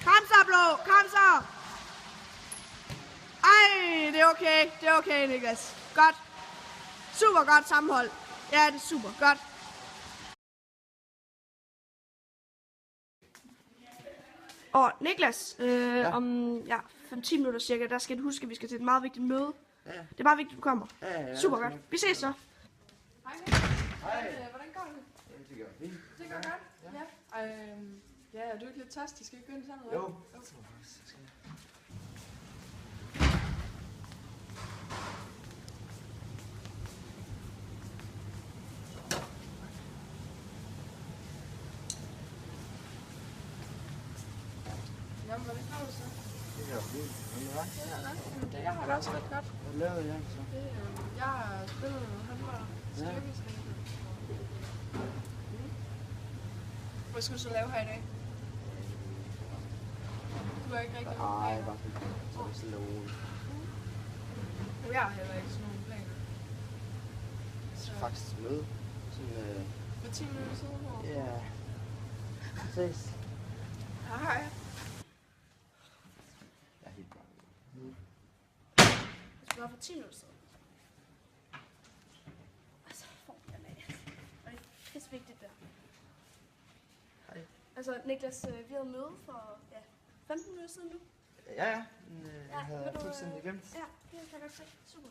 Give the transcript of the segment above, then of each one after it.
Kom så, Blå. Kom så. Ej, det er okay. Det er okay, Niklas. Godt. Super godt sammenhold. Ja, det er super godt. Og Niklas, om 5-10 minutter cirka, der skal du huske, at vi skal til et meget vigtigt møde. Ja. Det er meget vigtigt, at du kommer. Ja, super godt. Vi ses så. Hej Niklas. Hvordan går det? Jamen, det gør fint. Det går godt? Ja. Ja, er du ikke lidt tørstig? Skal vi gå ind sammen? Jo. Jamen, hvordan går det så? Det gør fint. Det jeg har det også lidt godt. Hvad lavede jeg så? Jeg har spillet noget håndbold. Styrketræning. Hvad skulle du så lave her i dag? Du har ikke rigtig nogen planer? Nej, bare så det er stille og roligt. Jeg har heller ikke sådan nogle planer. Så faktisk møde. Sådan, For 10 minutter siden hvor? ja. Ses. Hej. Jeg er helt blank. Det skal være for 10 minutter siden. Altså, får jeg af. Og det er pisse vigtigt der. Hej. Altså, Niklas, vi havde møde for 15 minutter siden nu. Ja. Men, jeg havde fuldstændig glemt. Ja, det kan jeg godt se. Super.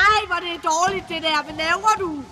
Ej, hvor det er dårligt det der. Hvad laver du?